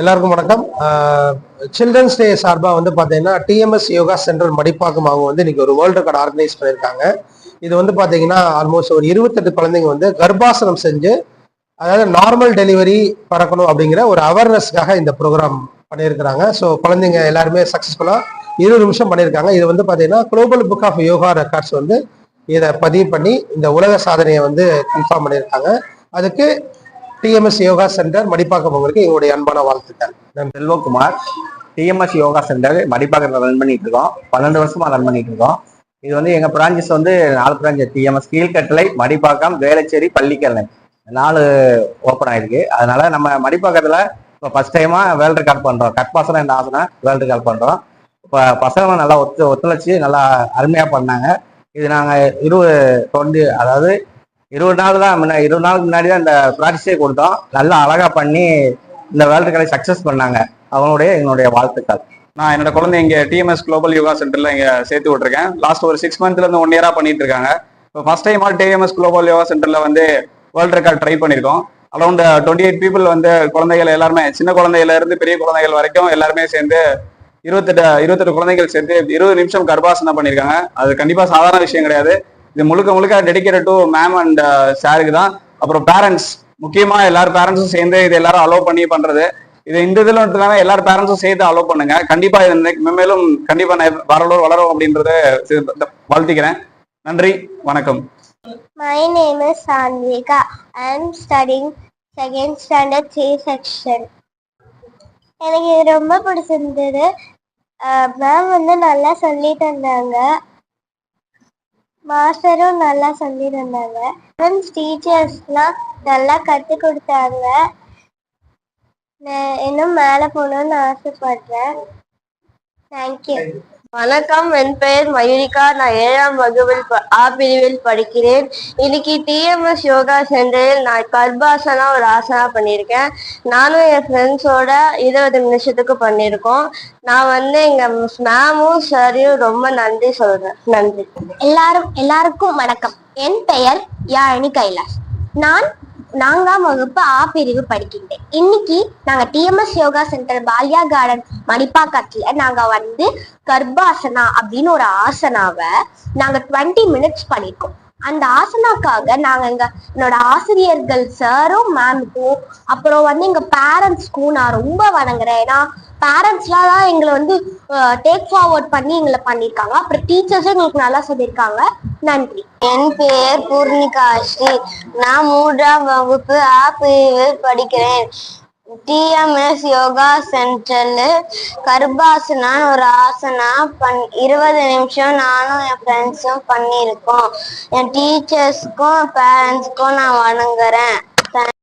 எல்லாருக்கும் வணக்கம். Children's day சார்பாக வந்து பார்த்தீங்கன்னா டிஎம்எஸ் யோகா சென்டர் மடிப்பாக்கம் அவங்க வந்து இன்னைக்கு ஒரு வேர்ல்டு ரெக்கார்ட் ஆர்கனைஸ் பண்ணியிருக்காங்க. இது வந்து பார்த்தீங்கன்னா ஆல்மோஸ்ட் ஒரு 28 குழந்தைங்க வந்து கர்ப்பாசனம் செஞ்சு, அதாவது நார்மல் டெலிவரி பறக்கணும் அப்படிங்கிற ஒரு அவேர்னஸ்க்காக இந்த ப்ரோக்ராம் பண்ணியிருக்கிறாங்க. ஸோ குழந்தைங்க எல்லாருமே சக்ஸஸ்ஃபுல்லாக 20 நிமிஷம் பண்ணியிருக்காங்க. இது வந்து பார்த்தீங்கன்னா Global Book of Yoga Records வந்து இதை பதிவு பண்ணி இந்த உலக சாதனையை வந்து கன்ஃபார்ம் பண்ணியிருக்காங்க. அதுக்கு டிஎம்எஸ் யோகா சென்டர் மடிப்பாக்கம் உங்களுக்கு எங்களுடைய அன்பான வாழ்த்துக்கள். செல்வகுமார், டிஎம்எஸ் யோகா சென்டர் மடிப்பாக்கத்தில் ரன் பண்ணிட்டு இருக்கோம். 12 வருஷமா ரன் பண்ணிட்டு இருக்கோம். இது வந்து எங்க பிரான்சஸ் வந்து 4 branch, TMS Keelkattalai, Madipakkam, Velachery, Pallikaranai 4 open ஆயிருக்கு. அதனால நம்ம மடிப்பாக்கத்துல இப்போ ஃபர்ஸ்ட் டைமா வேர்ல்டு ரெக்கார்ட் பண்றோம். கட்பாசனம் இந்த ஆசனம் வேர்ல்டு ரெக்கார்ட் பண்றோம். இப்போ பசங்க நல்லா ஒத்துழைச்சு நல்லா அருமையா பண்ணாங்க. இது நாங்க 20 நாள் தான் 20 நாளுக்கு முன்னாடி தான் இந்த ப்ராக்டிஸே கொடுத்தோம். நல்லா அழகா பண்ணி இந்த வேர்ல்டு ரெக்கார்டை சக்சஸ் பண்ணாங்க. எங்களுடைய வாழ்த்துக்கள். நான் என்னோட குழந்தை இங்கே டிஎம்எஸ் குளோபல் யோகா சென்டர்ல இங்கே சேர்த்து விட்டுருக்கேன். லாஸ்ட் ஒரு 6 மந்த்ல இருந்து 1 இயரா பண்ணிட்டு இருக்காங்க. இப்போ first time TMS Global Yoga சென்டர்ல வந்து வேர்ல்டு ரெக்கார்ட் ட்ரை பண்ணியிருக்கோம். அரௌண்ட் 28 பீப்புள் வந்து குழந்தைகள் எல்லாருமே, சின்ன குழந்தையில இருந்து பெரிய குழந்தைகள் வரைக்கும் எல்லாருமே சேர்ந்து 28 குழந்தைகள் சேர்த்து 20 நிமிஷம் கர்ப்பாசனம் பண்ணியிருக்காங்க. அது கண்டிப்பா சாதாரண விஷயம் கிடையாது. இது முழுக்க டெடிகேட்டட் டு மேம் அண்ட் சாருக்கு தான். அப்புறம் பேரண்ட்ஸ், முக்கியமா எல்லாரும் பேரண்ட்ஸும் சேர்ந்து இது எல்லாரும் அலோவ் பண்ணி பண்றது. இது இந்த இதுல மட்டும் எல்லாரும் பேரண்ட்ஸும் சேர்த்து அலோவ் பண்ணுங்க. கண்டிப்பா இது மேலும் கண்டிப்பா வளரும் அப்படின்றத வாழ்த்திக்கிறேன். நன்றி, வணக்கம். My name is Sandvika. I am studying 2nd standard C section. எனக்கு இது ரொம்ப பிடிச்சிருந்தது. மேம் வந்து நல்லா சொல்லி தந்தாங்க, மாஸ்டரும் நல்லா சொல்லி தந்தாங்க, டீச்சர்ஸ்லாம் நல்லா கத்து கொடுத்தாங்க. நான் இன்னும் மேலே போகணும்னு ஆசைப்படுறேன். தேங்க்யூ. வணக்கம், என் பெயர் மயூரிகா. நான் 7ஆம் வகுப்பில் ஆ பிரிவில் படிக்கிறேன். இன்னைக்கு டிஎம்எஸ் யோகா சென்டரில் நான் கர்ப்பாசனா ஒரு ஆசனா பண்ணியிருக்கேன். நானும் என் ஃப்ரெண்ட்ஸோட 20 நிமிஷத்துக்கு பண்ணியிருக்கோம். நான் வந்து எங்க மேமும் சாரையும் ரொம்ப நன்றி சொல்றேன். நன்றி. எல்லாருக்கும் வணக்கம். என் பெயர் யாழினி கைலாஷ். நான் 4ஆம் வகுப்பு ஆ பிரிவு படிக்கின்றேன். இன்னைக்கு நாங்க TMS yoga centre Palya garden மணிப்பாக்கத்துல நாங்க வந்து கர்ப்பாசனா அப்படின்னு ஒரு ஆசனாவை நாங்க 20 மினிட்ஸ் பண்ணிருக்கோம். அந்த ஆசனாக்காக நாங்க என்னோட ஆசிரியர்கள் சாரும் மேமுக்கும், அப்புறம் வந்து எங்க பேரண்ட்ஸ்க்கும் நான் ரொம்ப வணங்குறேன். ஏன்னா பேரண்ட்ஸ்லாம் தான் எங்களை வந்து டேக் ஃபார்வர்ட் பண்ணி எங்களை பண்ணியிருக்காங்க. அப்புறம் டீச்சர்ஸும் எங்களுக்கு நல்லா சொல்லியிருக்காங்க. நன்றி. என் பெயர் பூர்ணிகா ஸ்ரீ. நான் 3ஆம் வகுப்பு ஆ பிரிவில் படிக்கிறேன். டிஎம்எஸ் யோகா சென்டர்ல கர்ப்பாசனான்னு ஒரு ஆசனா 20 நிமிஷம் நானும் என் ஃப்ரெண்ட்ஸும் பண்ணியிருக்கோம். என் டீச்சர்ஸ்க்கும் பேரண்ட்ஸ்க்கும் நான் வணங்குறேன்.